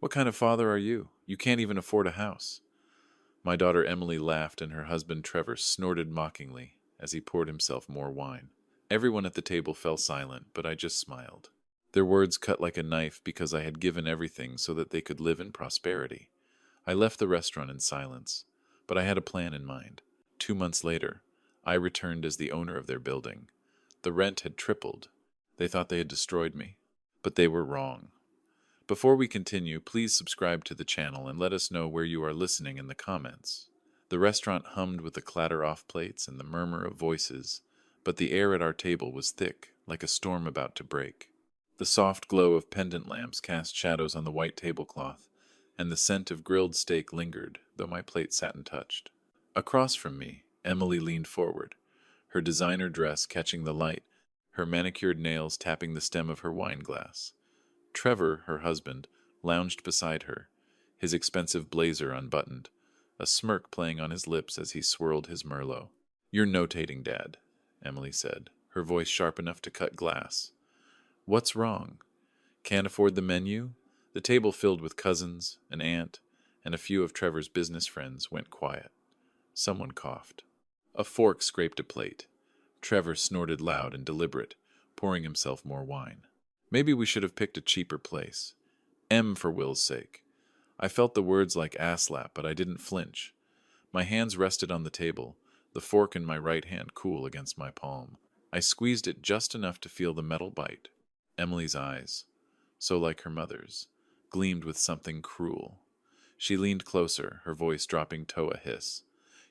What kind of father are you? You can't even afford a house. My daughter Emily laughed and her husband Trevor snorted mockingly as he poured himself more wine. Everyone at the table fell silent, but I just smiled. Their words cut like a knife because I had given everything so that they could live in prosperity. I left the restaurant in silence, but I had a plan in mind. 2 months later, I returned as the owner of their building. The rent had tripled. They thought they had destroyed me, but they were wrong. Before we continue, please subscribe to the channel and let us know where you are listening in the comments. The restaurant hummed with the clatter off plates and the murmur of voices, but the air at our table was thick, like a storm about to break. The soft glow of pendant lamps cast shadows on the white tablecloth, and the scent of grilled steak lingered, though my plate sat untouched. Across from me, Emily leaned forward, her designer dress catching the light, her manicured nails tapping the stem of her wine glass. Trevor, her husband, lounged beside her, his expensive blazer unbuttoned, a smirk playing on his lips as he swirled his Merlot. "You're notating, Dad," Emily said, her voice sharp enough to cut glass. "What's wrong? Can't afford the menu?" The table filled with cousins, an aunt, and a few of Trevor's business friends went quiet. Someone coughed. A fork scraped a plate. Trevor snorted loud and deliberate, pouring himself more wine. Maybe we should have picked a cheaper place. M for Will's sake. I felt the words like ass slap, but I didn't flinch. My hands rested on the table, the fork in my right hand cool against my palm. I squeezed it just enough to feel the metal bite. Emily's eyes, so like her mother's, gleamed with something cruel. She leaned closer, her voice dropping to a hiss.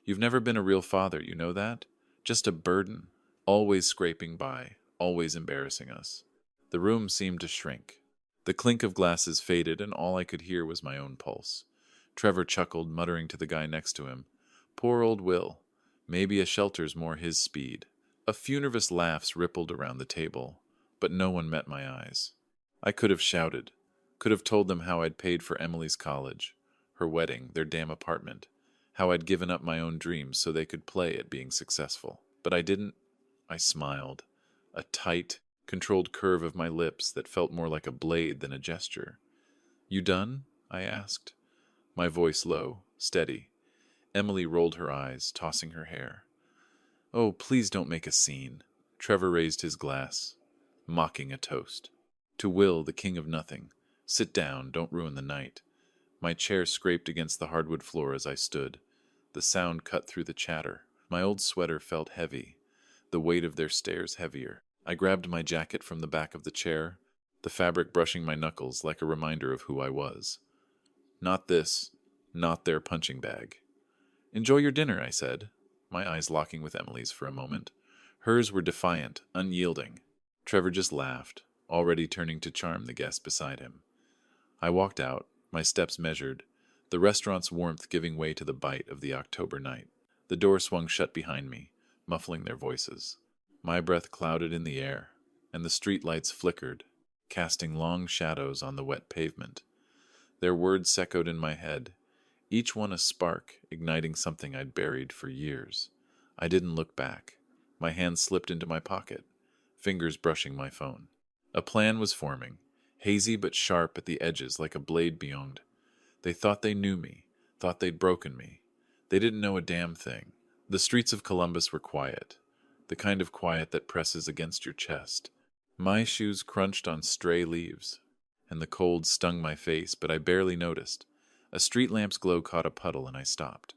"You've never been a real father, you know that? Just a burden, always scraping by, always embarrassing us." The room seemed to shrink. The clink of glasses faded, and all I could hear was my own pulse. Trevor chuckled, muttering to the guy next to him, "Poor old Will. Maybe a shelter's more his speed." A few nervous laughs rippled around the table, but no one met my eyes. I could have shouted, could have told them how I'd paid for Emily's college, her wedding, their damn apartment, how I'd given up my own dreams so they could play at being successful. But I didn't. I smiled, a tight, controlled curve of my lips that felt more like a blade than a gesture. "You done?" I asked, my voice low, steady. Emily rolled her eyes, tossing her hair. "Oh, please don't make a scene." Trevor raised his glass, mocking a toast. "To Will, the king of nothing. Sit down, don't ruin the night." My chair scraped against the hardwood floor as I stood. The sound cut through the chatter. My old sweater felt heavy, the weight of their stares heavier. I grabbed my jacket from the back of the chair, the fabric brushing my knuckles like a reminder of who I was. Not this, not their punching bag. "Enjoy your dinner," I said, my eyes locking with Emily's for a moment. Hers were defiant, unyielding. Trevor just laughed, already turning to charm the guest beside him. I walked out, my steps measured, the restaurant's warmth giving way to the bite of the October night. The door swung shut behind me, muffling their voices. My breath clouded in the air, and the streetlights flickered, casting long shadows on the wet pavement. Their words echoed in my head, each one a spark, igniting something I'd buried for years. I didn't look back. My hand slipped into my pocket, fingers brushing my phone. A plan was forming, hazy but sharp at the edges like a blade beyond. They thought they knew me, thought they'd broken me. They didn't know a damn thing. The streets of Columbus were quiet, the kind of quiet that presses against your chest. My shoes crunched on stray leaves, and the cold stung my face, but I barely noticed. A street lamp's glow caught a puddle, and I stopped.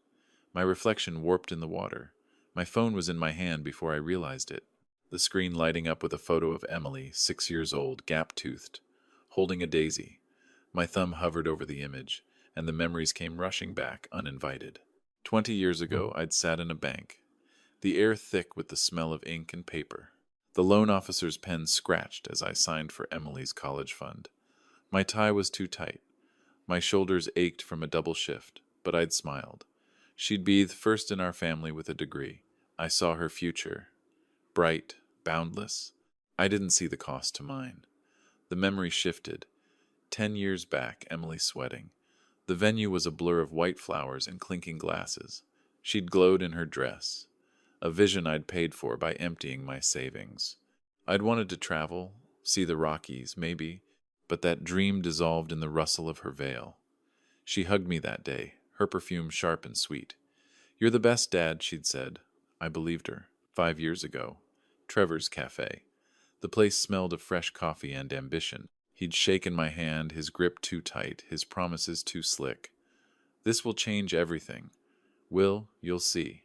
My reflection warped in the water. My phone was in my hand before I realized it, the screen lighting up with a photo of Emily, 6 years old, gap-toothed, holding a daisy. My thumb hovered over the image, and the memories came rushing back, uninvited. 20 years ago, I'd sat in a bank, the air thick with the smell of ink and paper. The loan officer's pen scratched as I signed for Emily's college fund. My tie was too tight. My shoulders ached from a double shift, but I'd smiled. She'd be the first in our family with a degree. I saw her future. Bright, boundless. I didn't see the cost to mine. The memory shifted. 10 years back, Emily sweating. The venue was a blur of white flowers and clinking glasses. She'd glowed in her dress. A vision I'd paid for by emptying my savings. I'd wanted to travel, see the Rockies, maybe but that dream dissolved in the rustle of her veil. She hugged me that day, her perfume sharp and sweet. "You're the best, Dad," she'd said. I believed her. 5 years ago. Trevor's Cafe. The place smelled of fresh coffee and ambition. He'd shaken my hand, his grip too tight, his promises too slick. "This will change everything. Will, you'll see."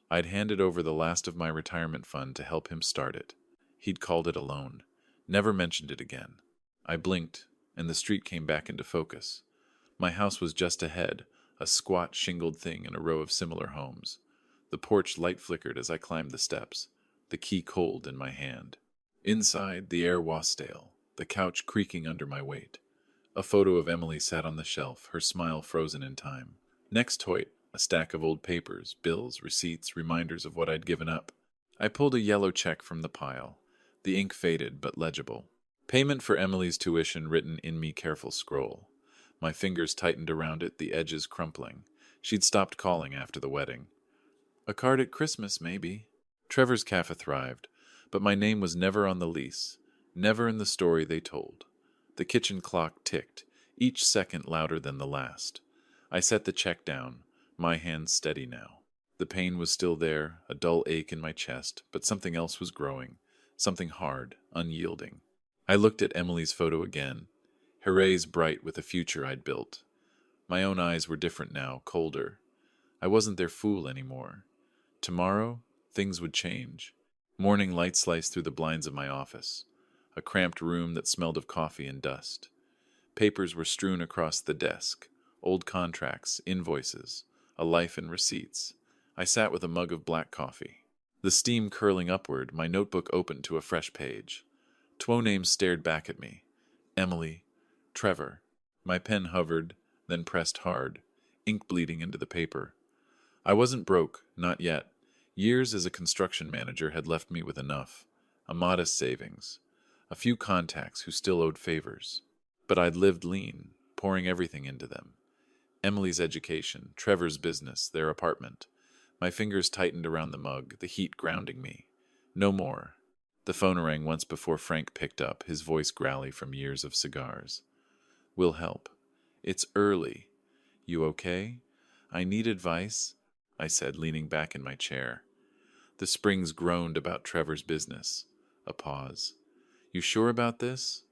I'd handed over the last of my retirement fund to help him start it. He'd called it a loan. Never mentioned it again. I blinked, and the street came back into focus. My house was just ahead, a squat, shingled thing in a row of similar homes. The porch light flickered as I climbed the steps, the key cold in my hand. Inside, the air was stale, the couch creaking under my weight. A photo of Emily sat on the shelf, her smile frozen in time. Next to it, a stack of old papers, bills, receipts, reminders of what I'd given up. I pulled a yellow check from the pile. The ink faded, but legible. Payment for Emily's tuition written in me careful scroll. My fingers tightened around it, the edges crumpling. She'd stopped calling after the wedding. A card at Christmas, maybe. Trevor's Cafe thrived, but my name was never on the lease, never in the story they told. The kitchen clock ticked, each second louder than the last. I set the check down, my hands steady now. The pain was still there, a dull ache in my chest, but something else was growing, something hard, unyielding. I looked at Emily's photo again, her rays bright with a future I'd built. My own eyes were different now, colder. I wasn't their fool anymore. Tomorrow, things would change. Morning light sliced through the blinds of my office, a cramped room that smelled of coffee and dust. Papers were strewn across the desk, old contracts, invoices, a life in receipts. I sat with a mug of black coffee. The steam curling upward, my notebook opened to a fresh page. 2 names stared back at me. Emily, Trevor. My pen hovered, then pressed hard, ink bleeding into the paper. I wasn't broke, not yet. Years as a construction manager had left me with enough. A modest savings. A few contacts who still owed favors. But I'd lived lean, pouring everything into them. Emily's education, Trevor's business, their apartment. My fingers tightened around the mug, the heat grounding me. No more. The phone rang once before Frank picked up, his voice growly from years of cigars. "Will help. It's early. You okay? I need advice," I said, leaning back in my chair. The springs groaned about Trevor's business. A pause. "You sure about this?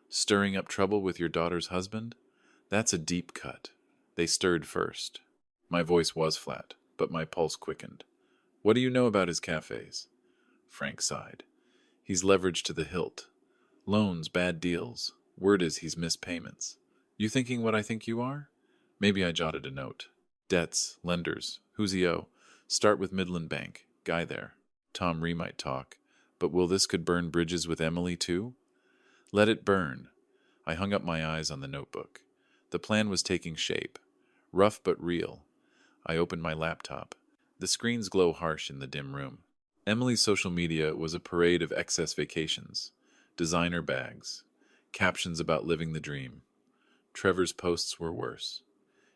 Stirring up trouble with your daughter's husband? That's a deep cut." They stirred first. My voice was flat, but my pulse quickened. "What do you know about his cafes?" Frank sighed. "He's leveraged to the hilt. Loans, bad deals. Word is he's missed payments. You thinking what I think you are?" Maybe I jotted a note. "Debts, lenders, who's he owe? Start with Midland Bank. Guy there. Tom Ree might talk. But will this could burn bridges with Emily too?" Let it burn. I hung up my eyes on the notebook. The plan was taking shape. Rough but real. I opened my laptop. The screens glow harsh in the dim room. Emily's social media was a parade of excess vacations, designer bags, captions about living the dream. Trevor's posts were worse.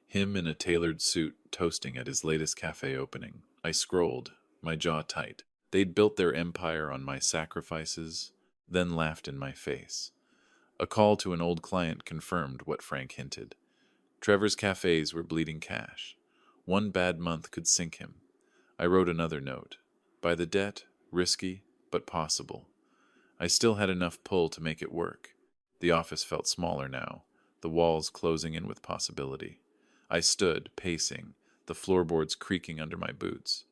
Him in a tailored suit toasting at his latest cafe opening. I scrolled, my jaw tight. They'd built their empire on my sacrifices, then laughed in my face. A call to an old client confirmed what Frank hinted. Trevor's cafes were bleeding cash. One bad month could sink him. I wrote another note. By the debt, risky, but possible. I still had enough pull to make it work. The office felt smaller now, the walls closing in with possibility. I stood, pacing, the floorboards creaking under my boots.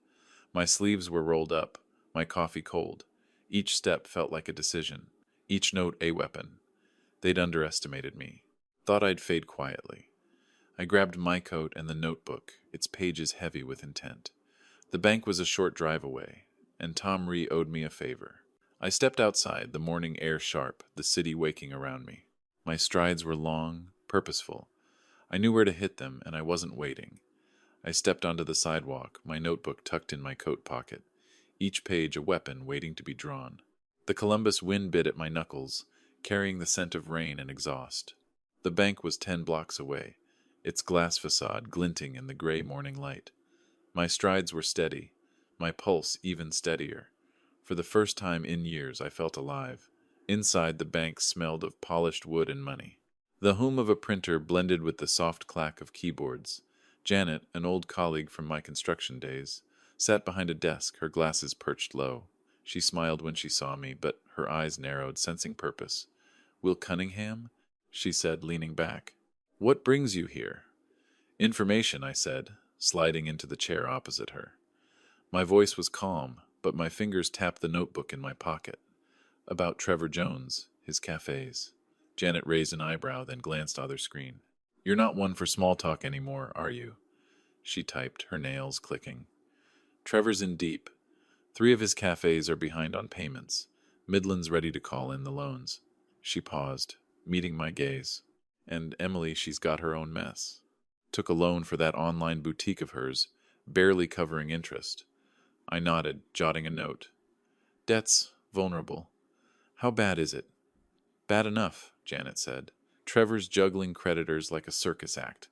My sleeves were rolled up, my coffee cold. Each step felt like a decision, each note a weapon. They'd underestimated me. Thought I'd fade quietly. I grabbed my coat and the notebook, its pages heavy with intent. The bank was a short drive away, and Tom Ree owed me a favor. I stepped outside, the morning air sharp, the city waking around me. My strides were long, purposeful. I knew where to hit them, and I wasn't waiting. I stepped onto the sidewalk, my notebook tucked in my coat pocket, each page a weapon waiting to be drawn. The Columbus wind bit at my knuckles, carrying the scent of rain and exhaust. The bank was 10 blocks away, its glass facade glinting in the gray morning light. My strides were steady, my pulse even steadier. For the first time in years I felt alive. Inside, the bank smelled of polished wood and money. The hum of a printer blended with the soft clack of keyboards. Janet, an old colleague from my construction days, sat behind a desk, her glasses perched low. She smiled when she saw me, but her eyes narrowed, sensing purpose. "Will Cunningham?" she said, leaning back. "What brings you here?" "Information," I said, sliding into the chair opposite her. My voice was calm, but my fingers tapped the notebook in my pocket. "About Trevor Jones, his cafes." Janet raised an eyebrow, then glanced at her screen. "You're not one for small talk anymore, are you?" She typed, her nails clicking. "Trevor's in deep. 3 of his cafes are behind on payments. Midland's ready to call in the loans." She paused, meeting my gaze. "And Emily, she's got her own mess. Took a loan for that online boutique of hers, barely covering interest." I nodded, jotting a note. "Debt's vulnerable. How bad is it?" "Bad enough," Janet said. "Trevor's juggling creditors like a circus act.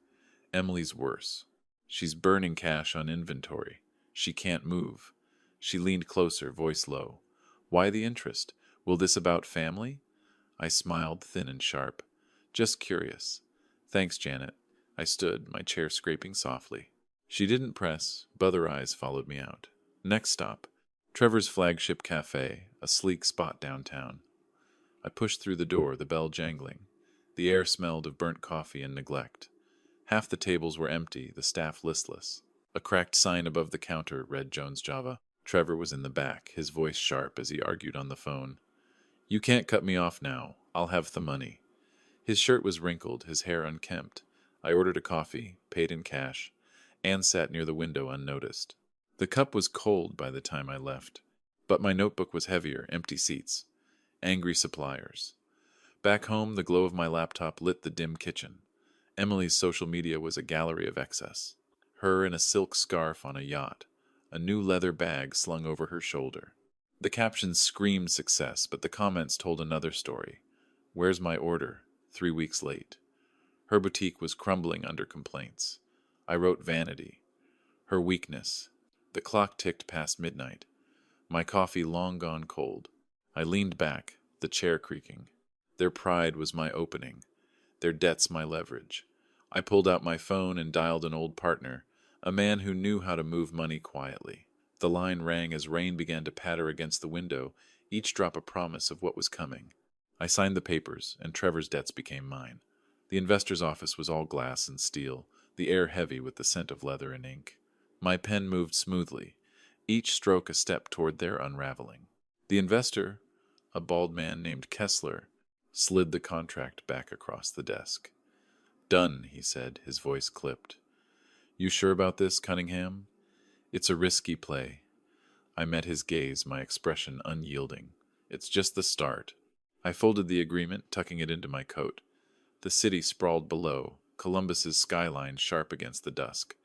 Emily's worse. She's burning cash on inventory. She can't move." She leaned closer, voice low. "Why the interest? Will this about family?" I smiled, thin and sharp. "Just curious." "Thanks, Janet." I stood, my chair scraping softly. She didn't press, but her eyes followed me out. Next stop, Trevor's flagship cafe, a sleek spot downtown. I pushed through the door, the bell jangling. The air smelled of burnt coffee and neglect. Half the tables were empty, the staff listless. A cracked sign above the counter read Jones Java. Trevor was in the back, his voice sharp as he argued on the phone. "You can't cut me off now. I'll have the money." His shirt was wrinkled, his hair unkempt. I ordered a coffee, paid in cash, and sat near the window unnoticed. The cup was cold by the time I left, but my notebook was heavier, empty seats. Angry suppliers. Back home, the glow of my laptop lit the dim kitchen. Emily's social media was a gallery of excess. Her in a silk scarf on a yacht, a new leather bag slung over her shoulder. The captions screamed success, but the comments told another story. "Where's my order? 3 weeks late." Her boutique was crumbling under complaints. I wrote vanity. Her weakness. The clock ticked past midnight. My coffee long gone cold. I leaned back, the chair creaking. Their pride was my opening. Their debts my leverage. I pulled out my phone and dialed an old partner, a man who knew how to move money quietly. The line rang as rain began to patter against the window, each drop a promise of what was coming. I signed the papers, and Trevor's debts became mine. The investor's office was all glass and steel, the air heavy with the scent of leather and ink. My pen moved smoothly, each stroke a step toward their unraveling. The investor, a bald man named Kessler, slid the contract back across the desk. "Done," he said, his voice clipped. "You sure about this, Cunningham?" "It's a risky play." I met his gaze, my expression unyielding. "It's just the start." I folded the agreement, tucking it into my coat. The city sprawled below, Columbus's skyline sharp against the dusk.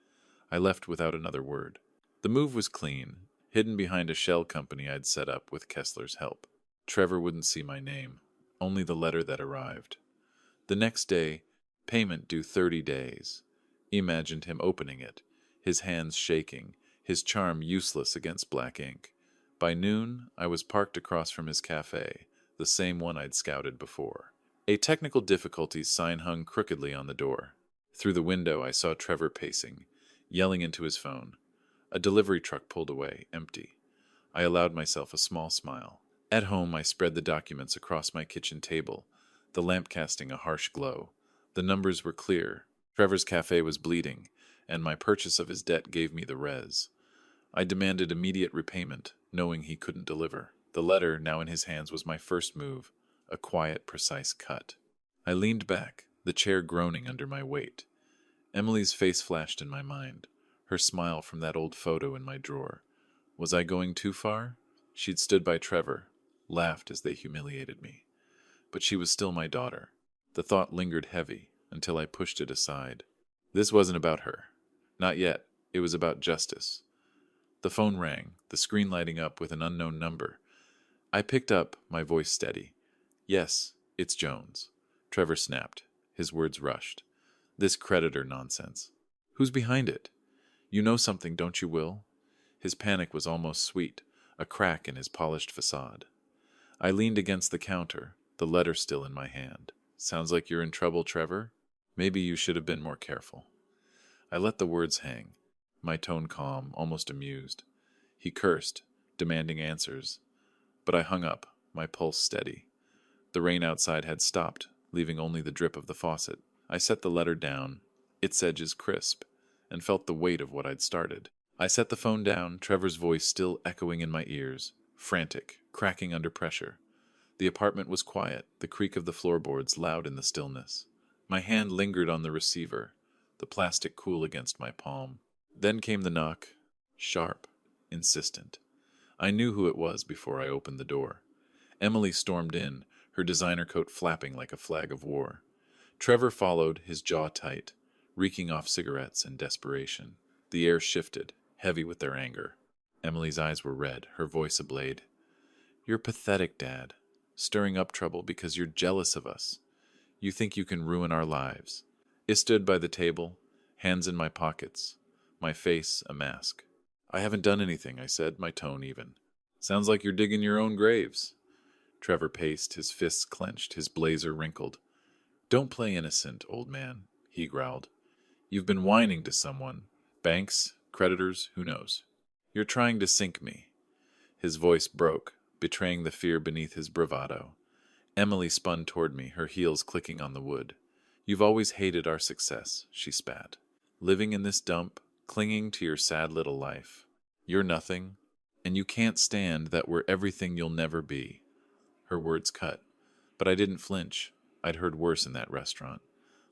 I left without another word. The move was clean, hidden behind a shell company I'd set up with Kessler's help. Trevor wouldn't see my name, only the letter that arrived. The next day, payment due 30 days. Imagined him opening it, his hands shaking, his charm useless against black ink. By noon, I was parked across from his cafe, the same one I'd scouted before. A technical difficulties sign hung crookedly on the door. Through the window, I saw Trevor pacing, yelling into his phone. A delivery truck pulled away, empty. I allowed myself a small smile. At home, I spread the documents across my kitchen table, the lamp casting a harsh glow. The numbers were clear. Trevor's cafe was bleeding, and my purchase of his debt gave me the res. I demanded immediate repayment, knowing he couldn't deliver. The letter, now in his hands, was my first move, a quiet, precise cut. I leaned back, the chair groaning under my weight. Emily's face flashed in my mind, her smile from that old photo in my drawer. Was I going too far? She'd stood by Trevor, laughed as they humiliated me. But she was still my daughter. The thought lingered heavy until I pushed it aside. This wasn't about her. Not yet. It was about justice. The phone rang, the screen lighting up with an unknown number. I picked up, my voice steady. "Yes, it's Jones." Trevor snapped. His words rushed. "This creditor nonsense. Who's behind it? You know something, don't you, Will?" His panic was almost sweet, a crack in his polished facade. I leaned against the counter, the letter still in my hand. Sounds like you're in trouble, Trevor? Maybe you should have been more careful. I let the words hang, my tone calm, almost amused. He cursed, demanding answers. But I hung up, my pulse steady. The rain outside had stopped, leaving only the drip of the faucet. I set the letter down, its edges crisp, and felt the weight of what I'd started. I set the phone down, Trevor's voice still echoing in my ears, frantic, cracking under pressure. The apartment was quiet, the creak of the floorboards loud in the stillness. My hand lingered on the receiver, the plastic cool against my palm. Then came the knock, sharp, insistent. I knew who it was before I opened the door. Emily stormed in, her designer coat flapping like a flag of war. Trevor followed, his jaw tight, reeking off cigarettes and desperation. The air shifted, heavy with their anger. Emily's eyes were red, her voice ablade. "You're pathetic, Dad. Stirring up trouble because you're jealous of us. You think you can ruin our lives." I stood by the table, hands in my pockets, my face a mask. "I haven't done anything," I said, my tone even. "Sounds like you're digging your own graves." Trevor paced, his fists clenched, his blazer wrinkled. "Don't play innocent, old man," he growled. "You've been whining to someone. Banks, creditors, who knows? You're trying to sink me." His voice broke, betraying the fear beneath his bravado. Emily spun toward me, her heels clicking on the wood. "You've always hated our success," she spat. "Living in this dump, clinging to your sad little life. You're nothing, and you can't stand that we're everything you'll never be." Her words cut, but I didn't flinch. I'd heard worse in that restaurant.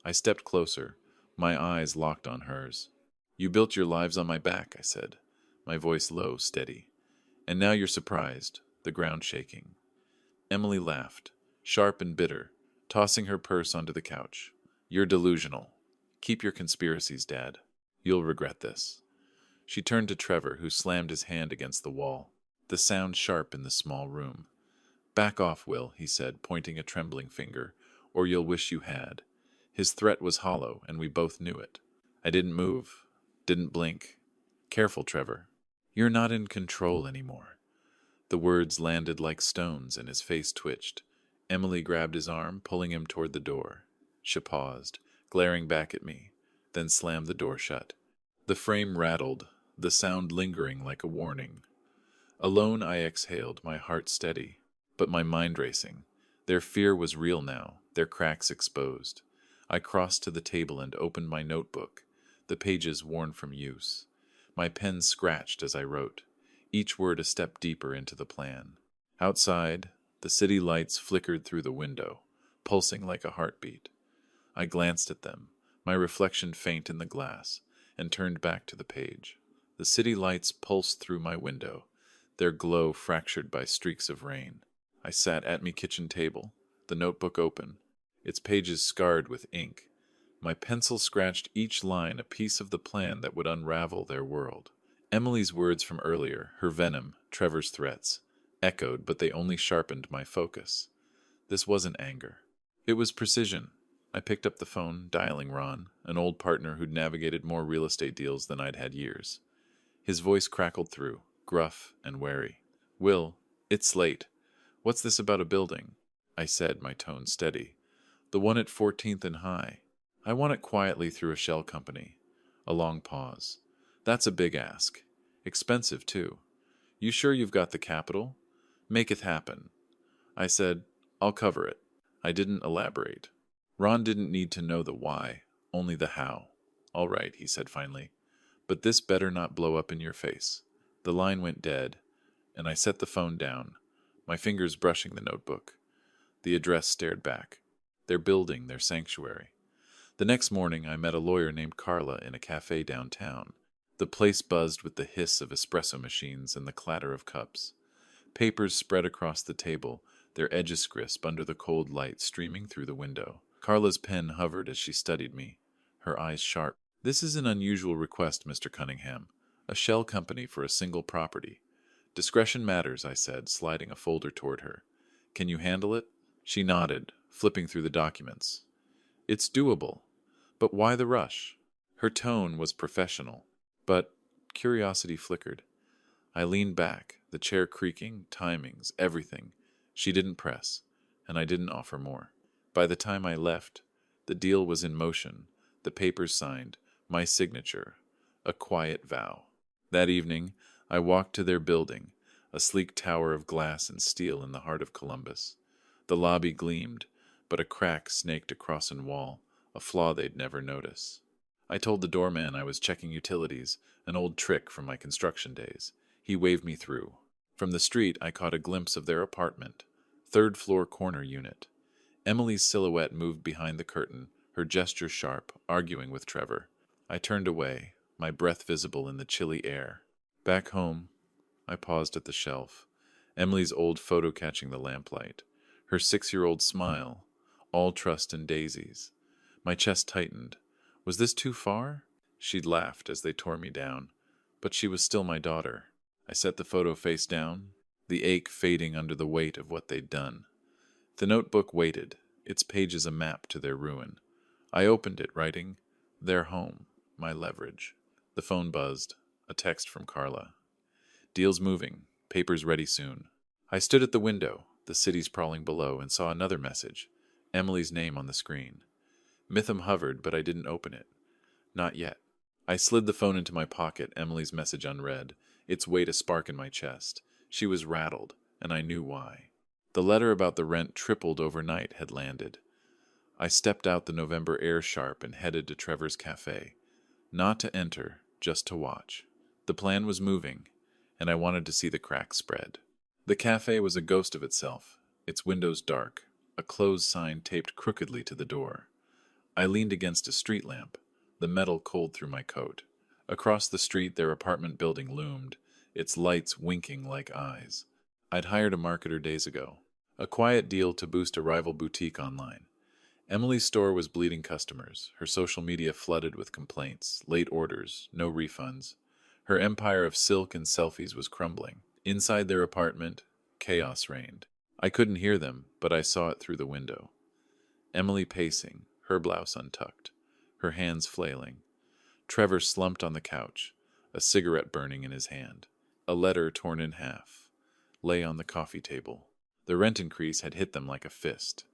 I stepped closer, my eyes locked on hers. "You built your lives on my back," I said, my voice low, steady. "And now you're surprised, the ground shaking." Emily laughed, sharp and bitter, tossing her purse onto the couch. "You're delusional. Keep your conspiracies, Dad. You'll regret this." She turned to Trevor, who slammed his hand against the wall, the sound sharp in the small room. "Back off, Will," he said, pointing a trembling finger, "or you'll wish you had." His threat was hollow, and we both knew it. I didn't move, didn't blink. "Careful, Trevor. You're not in control anymore." The words landed like stones, and his face twitched. Emily grabbed his arm, pulling him toward the door. She paused, glaring back at me, then slammed the door shut. The frame rattled, the sound lingering like a warning. Alone I exhaled, my heart steady, but my mind racing. Their fear was real now, their cracks exposed. I crossed to the table and opened my notebook, the pages worn from use. My pen scratched as I wrote, each word a step deeper into the plan. Outside, the city lights flickered through the window, pulsing like a heartbeat. I glanced at them, my reflection faint in the glass, and turned back to the page. The city lights pulsed through my window, their glow fractured by streaks of rain. I sat at my kitchen table, the notebook open, its pages scarred with ink. My pencil scratched each line a piece of the plan that would unravel their world. Emily's words from earlier, her venom, Trevor's threats, echoed, but they only sharpened my focus. This wasn't anger. It was precision. I picked up the phone, dialing Ron, an old partner who'd navigated more real estate deals than I'd had years. His voice crackled through, gruff and wary. "Will, it's late. What's this about a building?" I said, my tone steady. "The one at 14th and High. I want it quietly through a shell company." A long pause. "That's a big ask. Expensive, too. You sure you've got the capital? Make it happen." I said, "I'll cover it." I didn't elaborate. Ron didn't need to know the why, only the how. "All right," he said finally. "But this better not blow up in your face." The line went dead, and I set the phone down, my fingers brushing the notebook. The address stared back. Their building, their sanctuary. The next morning, I met a lawyer named Carla in a cafe downtown. The place buzzed with the hiss of espresso machines and the clatter of cups. Papers spread across the table, their edges crisp under the cold light streaming through the window. Carla's pen hovered as she studied me, her eyes sharp. "This is an unusual request, Mr. Cunningham. A shell company for a single property. Discretion matters," I said, sliding a folder toward her. "Can you handle it?" She nodded, flipping through the documents. "It's doable. But why the rush?" Her tone was professional, but curiosity flickered. I leaned back, the chair creaking, timings, everything, She didn't press, and I didn't offer more. By the time I left, the deal was in motion, the papers signed, my signature, a quiet vow. That evening, I walked to their building, a sleek tower of glass and steel in the heart of Columbus. The lobby gleamed, but a crack snaked across an wall, a flaw they'd never notice. I told the doorman I was checking utilities, an old trick from my construction days. He waved me through. From the street, I caught a glimpse of their apartment, third-floor corner unit. Emily's silhouette moved behind the curtain, her gesture sharp, arguing with Trevor. I turned away, my breath visible in the chilly air. Back home, I paused at the shelf, Emily's old photo catching the lamplight, her 6-year-old smile, all trust and daisies. My chest tightened. Was this too far? She'd laughed as they tore me down, but she was still my daughter. I set the photo face down, the ache fading under the weight of what they'd done. The notebook waited, its pages a map to their ruin. I opened it, writing, "Their home, my leverage." The phone buzzed, a text from Carla. "Deal's moving, papers ready soon." I stood at the window, the city sprawling below, and saw another message, Emily's name on the screen. Mitham hovered, but I didn't open it. Not yet. I slid the phone into my pocket, Emily's message unread, its weight a spark in my chest. She was rattled, and I knew why. The letter about the rent tripled overnight had landed. I stepped out the November air sharp and headed to Trevor's cafe. Not to enter, just to watch. The plan was moving, and I wanted to see the cracks spread. The cafe was a ghost of itself, its windows dark, a closed sign taped crookedly to the door. I leaned against a street lamp, the metal cold through my coat. Across the street their apartment building loomed, its lights winking like eyes. I'd hired a marketer days ago, a quiet deal to boost a rival boutique online. Emily's store was bleeding customers, her social media flooded with complaints, late orders, no refunds. Her empire of silk and selfies was crumbling. Inside their apartment, chaos reigned. I couldn't hear them, but I saw it through the window. Emily pacing, her blouse untucked, her hands flailing. Trevor slumped on the couch, a cigarette burning in his hand. A letter torn in half lay on the coffee table. The rent increase had hit them like a fist.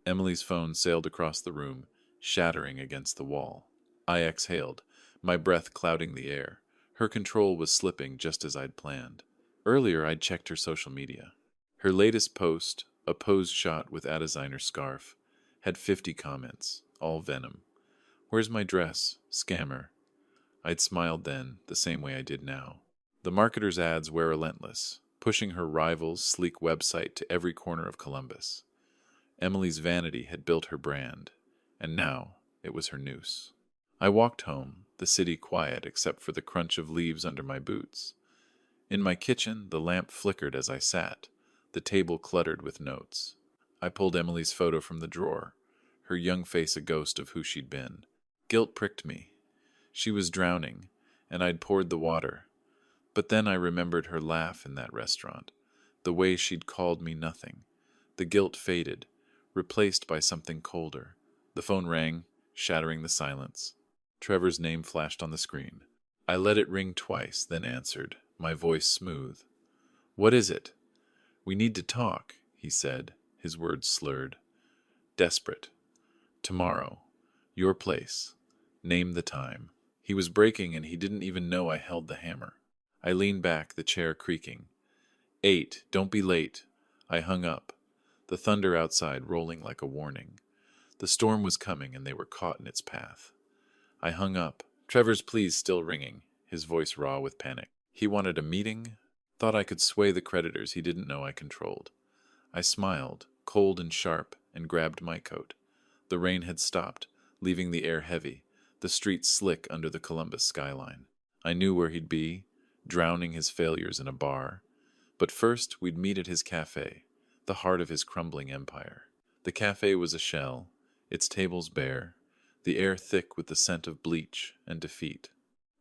Emily's phone sailed across the room, shattering against the wall. I exhaled, my breath clouding the air. Her control was slipping just as I'd planned. Earlier, I'd checked her social media. Her latest post, a posed shot with a designer scarf, had 50 comments, all venom. "Where's my dress? Scammer." I'd smiled then, the same way I did now. The marketer's ads were relentless, pushing her rival's sleek website to every corner of Columbus. Emily's vanity had built her brand, and now it was her noose. I walked home, the city quiet except for the crunch of leaves under my boots. In my kitchen, the lamp flickered as I sat, the table cluttered with notes. I pulled Emily's photo from the drawer, her young face a ghost of who she'd been. Guilt pricked me. She was drowning, and I'd poured the water. But then I remembered her laugh in that restaurant, the way she'd called me nothing. The guilt faded, replaced by something colder. The phone rang, shattering the silence. Trevor's name flashed on the screen. I let it ring twice, then answered, my voice smooth. "What is it?" "We need to talk," he said, his words slurred. "Desperate. Tomorrow. Your place. Name the time." He was breaking, and he didn't even know I held the hammer. I leaned back, the chair creaking. 8, don't be late. I hung up, the thunder outside rolling like a warning. The storm was coming, and they were caught in its path. I hung up, Trevor's pleas still ringing, his voice raw with panic. He wanted a meeting? Thought I could sway the creditors he didn't know I controlled. I smiled, cold and sharp, and grabbed my coat. The rain had stopped, leaving the air heavy, the streets slick under the Columbus skyline. I knew where he'd be, drowning his failures in a bar. But first, we'd meet at his cafe, the heart of his crumbling empire. The cafe was a shell, its tables bare, the air thick with the scent of bleach and defeat.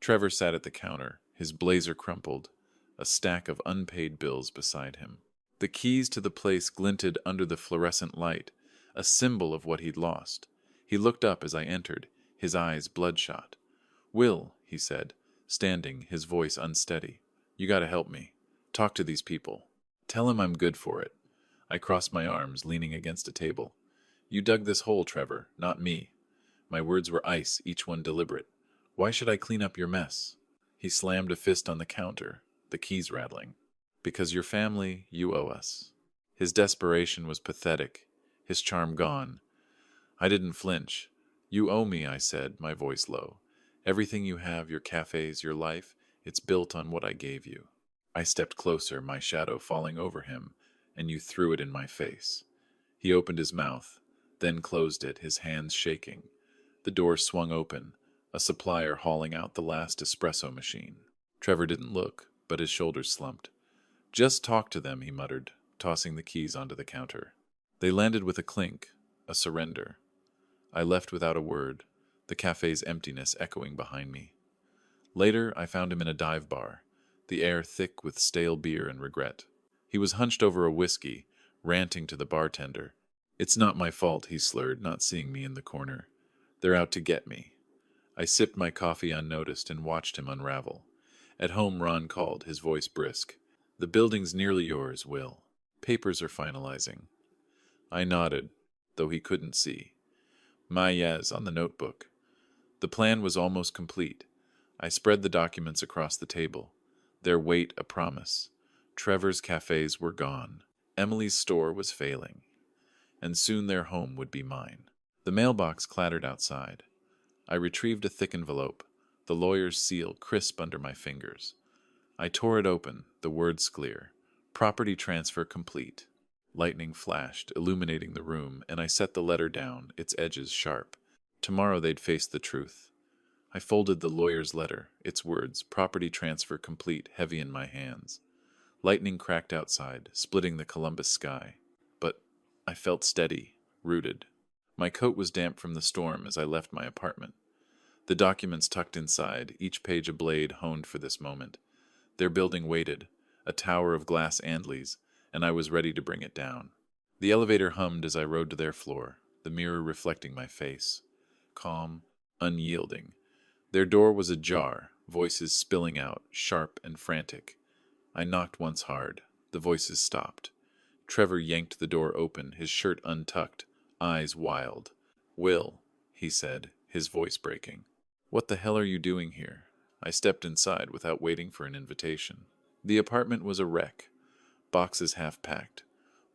Trevor sat at the counter, his blazer crumpled, a stack of unpaid bills beside him. The keys to the place glinted under the fluorescent light, a symbol of what he'd lost. He looked up as I entered, his eyes bloodshot. "Will," he said, standing, his voice unsteady. "You gotta help me. Talk to these people. Tell him I'm good for it. I crossed my arms, leaning against a table. You dug this hole, Trevor, not me. My words were ice, each one deliberate. Why should I clean up your mess? He slammed a fist on the counter, the keys rattling. Because your family, you owe us. His desperation was pathetic, his charm gone. I didn't flinch. You owe me, I said, my voice low. Everything you have, your cafes, your life, it's built on what I gave you. I stepped closer, my shadow falling over him, and you threw it in my face. He opened his mouth, then closed it, his hands shaking. The door swung open, a supplier hauling out the last espresso machine. Trevor didn't look, but his shoulders slumped. Just talk to them, he muttered, tossing the keys onto the counter. They landed with a clink, a surrender. I left without a word, the cafe's emptiness echoing behind me. Later, I found him in a dive bar, the air thick with stale beer and regret. He was hunched over a whiskey, ranting to the bartender. It's not my fault, he slurred, not seeing me in the corner. They're out to get me. I sipped my coffee unnoticed and watched him unravel. At home, Ron called, his voice brisk. The building's nearly yours, Will. Papers are finalizing. I nodded, though he couldn't see. Mayez on the notebook. The plan was almost complete. I spread the documents across the table, their weight a promise. Trevor's cafes were gone. Emily's store was failing. And soon their home would be mine. The mailbox clattered outside. I retrieved a thick envelope, the lawyer's seal crisp under my fingers. I tore it open, the words clear. Property transfer complete. Lightning flashed, illuminating the room, and I set the letter down, its edges sharp. Tomorrow they'd face the truth. I folded the lawyer's letter, its words, property transfer complete, heavy in my hands. Lightning cracked outside, splitting the Columbus sky. But I felt steady, rooted. My coat was damp from the storm as I left my apartment. The documents tucked inside, each page a blade honed for this moment. Their building waited, a tower of glass Andleys, and I was ready to bring it down. The elevator hummed as I rode to their floor, the mirror reflecting my face. Calm, unyielding. Their door was ajar, voices spilling out, sharp and frantic. I knocked once hard. The voices stopped. Trevor yanked the door open, his shirt untucked, eyes wild. Will, he said, his voice breaking. What the hell are you doing here? I stepped inside without waiting for an invitation. The apartment was a wreck. Boxes half-packed.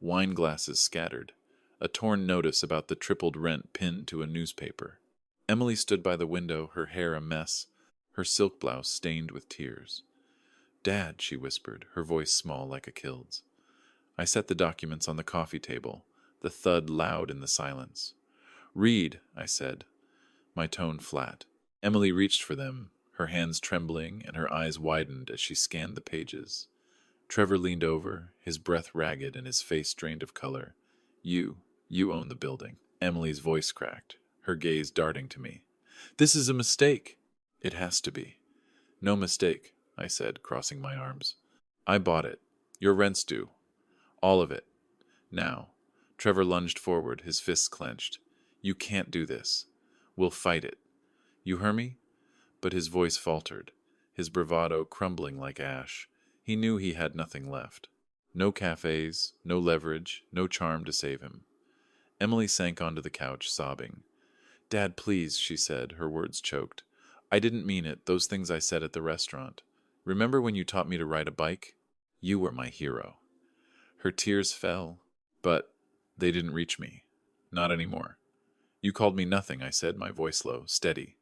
Wine glasses scattered. A torn notice about the tripled rent pinned to a newspaper. Emily stood by the window, her hair a mess, her silk blouse stained with tears. Dad, she whispered, her voice small like a kild's. I set the documents on the coffee table, the thud loud in the silence. Read, I said, my tone flat. Emily reached for them, her hands trembling and her eyes widened as she scanned the pages. Trevor leaned over, his breath ragged and his face drained of color. You own the building. Emily's voice cracked, her gaze darting to me. This is a mistake. It has to be. No mistake, I said, crossing my arms. I bought it. Your rent's due. All of it. Now. Trevor lunged forward, his fists clenched. You can't do this. We'll fight it. You hear me? But his voice faltered, his bravado crumbling like ash. He knew he had nothing left. No cafes, no leverage, no charm to save him. Emily sank onto the couch, sobbing. Dad, please, she said, her words choked. I didn't mean it, those things I said at the restaurant. Remember when you taught me to ride a bike? You were my hero. Her tears fell, but they didn't reach me. Not anymore. You called me nothing, I said, my voice low, steady.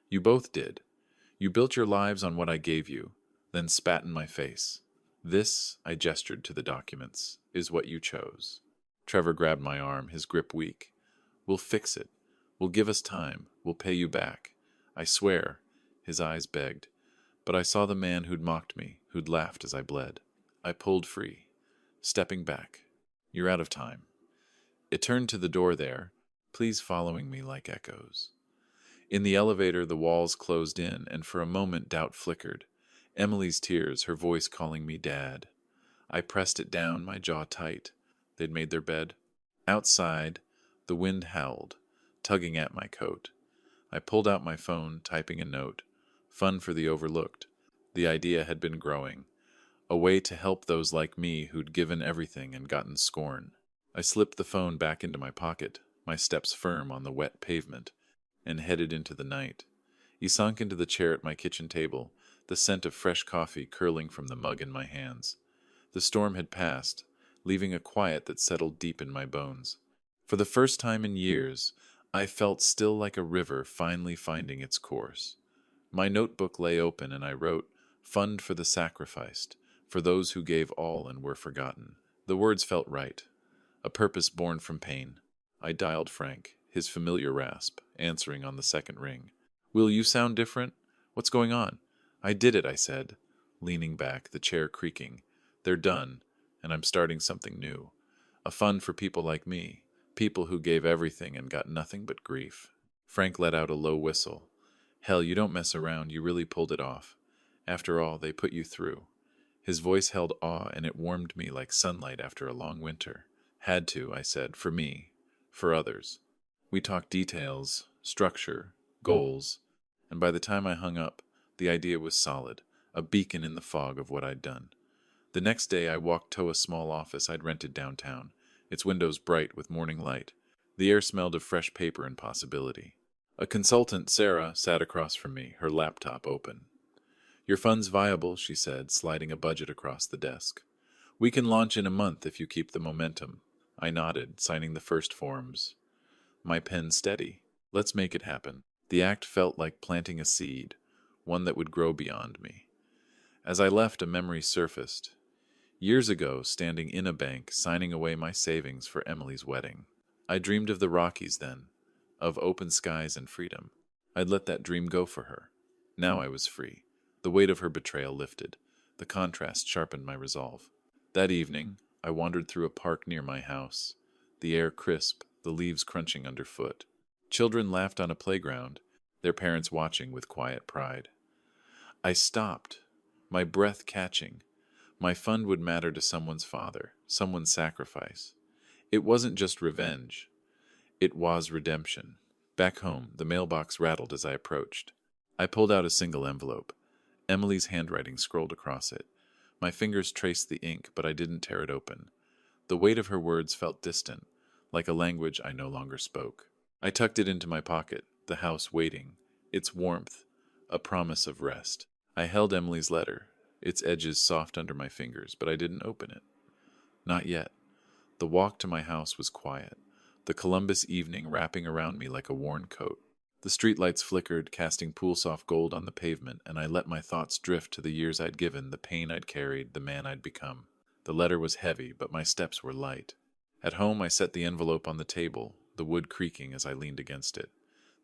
You both did. You built your lives on what I gave you, then spat in my face. This, I gestured to the documents, is what you chose. Trevor grabbed my arm, his grip weak. We'll fix it. We'll give us time. We'll pay you back. I swear, his eyes begged. But I saw the man who'd mocked me, who'd laughed as I bled. I pulled free, stepping back. You're out of time. It turned to the door there, please following me like echoes. In the elevator, the walls closed in, and for a moment doubt flickered. Emily's tears, her voice calling me Dad. I pressed it down, my jaw tight. They'd made their bed. Outside, the wind howled, tugging at my coat. I pulled out my phone, typing a note. Fun for the overlooked. The idea had been growing. a way to help those like me who'd given everything and gotten scorn. I slipped the phone back into my pocket, my steps firm on the wet pavement, and headed into the night. He sunk into the chair at my kitchen table, the scent of fresh coffee curling from the mug in my hands. The storm had passed, leaving a quiet that settled deep in my bones. For the first time in years, I felt still like a river finally finding its course. My notebook lay open and I wrote, "Fund for the sacrificed, for those who gave all and were forgotten." The words felt right, a purpose born from pain. I dialed Frank, his familiar rasp, answering on the second ring. "Will, you sound different? What's going on?" "I did it," I said, leaning back, the chair creaking. "They're done, and I'm starting something new. A fund for people like me, people who gave everything and got nothing but grief." Frank let out a low whistle. "Hell, you don't mess around, you really pulled it off. After all, they put you through." His voice held awe, and it warmed me like sunlight after a long winter. "Had to," I said, "for me, for others." We talked details, structure, goals, and by the time I hung up, the idea was solid, a beacon in the fog of what I'd done. The next day I walked to a small office I'd rented downtown, its windows bright with morning light. The air smelled of fresh paper and possibility. A consultant, Sarah, sat across from me, her laptop open. "Your fund's viable," she said, sliding a budget across the desk. "We can launch in a month if you keep the momentum." I nodded, signing the first forms. My pen steady. "Let's make it happen." The act felt like planting a seed, one that would grow beyond me. As I left, a memory surfaced. Years ago, standing in a bank, signing away my savings for Emily's wedding. I dreamed of the Rockies then, of open skies and freedom. I'd let that dream go for her. Now I was free. The weight of her betrayal lifted. The contrast sharpened my resolve. That evening, I wandered through a park near my house, the air crisp, the leaves crunching underfoot. Children laughed on a playground, their parents watching with quiet pride. I stopped, my breath catching. My fund would matter to someone's father, someone's sacrifice. It wasn't just revenge. It was redemption. Back home, the mailbox rattled as I approached. I pulled out a single envelope. Emily's handwriting scrolled across it. My fingers traced the ink, but I didn't tear it open. The weight of her words felt distant, like a language I no longer spoke. I tucked it into my pocket, the house waiting, its warmth, a promise of rest. I held Emily's letter, its edges soft under my fingers, but I didn't open it. Not yet. The walk to my house was quiet, the Columbus evening wrapping around me like a worn coat. The streetlights flickered, casting pool-soft gold on the pavement, and I let my thoughts drift to the years I'd given, the pain I'd carried, the man I'd become. The letter was heavy, but my steps were light. At home, I set the envelope on the table, the wood creaking as I leaned against it.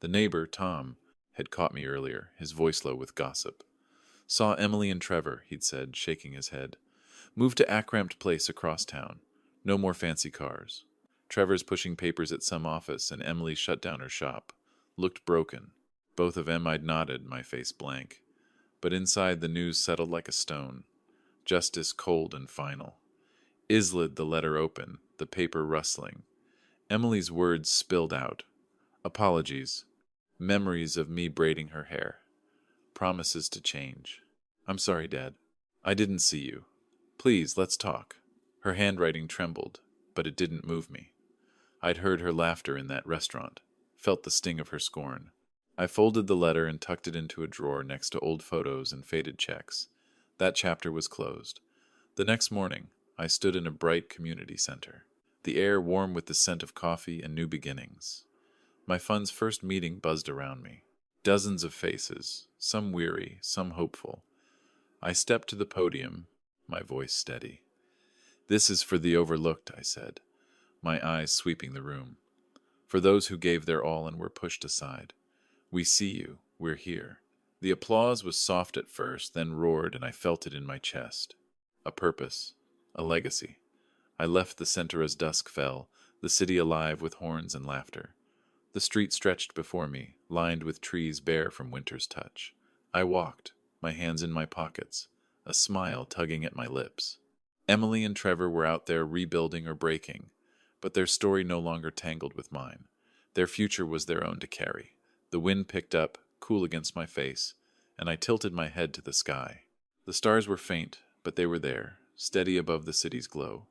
The neighbor, Tom, had caught me earlier, his voice low with gossip. "Saw Emily and Trevor," he'd said, shaking his head. "Moved to Acramped Place across town. No more fancy cars. Trevor's pushing papers at some office, and Emily shut down her shop. Looked broken. Both of them." I'd nodded, my face blank. But inside, the news settled like a stone. Justice cold and final. Islid the letter open, the paper rustling. Emily's words spilled out. Apologies. Memories of me braiding her hair. Promises to change. "I'm sorry, Dad. I didn't see you. Please, let's talk." Her handwriting trembled, but it didn't move me. I'd heard her laughter in that restaurant, felt the sting of her scorn. I folded the letter and tucked it into a drawer next to old photos and faded checks. That chapter was closed. The next morning, I stood in a bright community center, the air warm with the scent of coffee and new beginnings. My fund's first meeting buzzed around me. Dozens of faces, some weary, some hopeful. I stepped to the podium, my voice steady. "This is for the overlooked," I said, my eyes sweeping the room. "For those who gave their all and were pushed aside. We see you, we're here." The applause was soft at first, then roared, and I felt it in my chest. A purpose, a legacy. I left the center as dusk fell, the city alive with horns and laughter. The street stretched before me, lined with trees bare from winter's touch. I walked, my hands in my pockets, a smile tugging at my lips. Emily and Trevor were out there rebuilding or breaking, but their story no longer tangled with mine. Their future was their own to carry. The wind picked up, cool against my face, and I tilted my head to the sky. The stars were faint, but they were there, steady above the city's glow.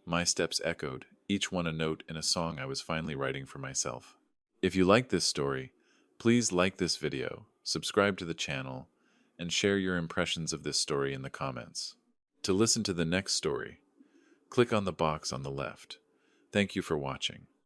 My steps echoed, each one a note in a song I was finally writing for myself. If you like this story, please like this video, subscribe to the channel, and share your impressions of this story in the comments. To listen to the next story, click on the box on the left. Thank you for watching.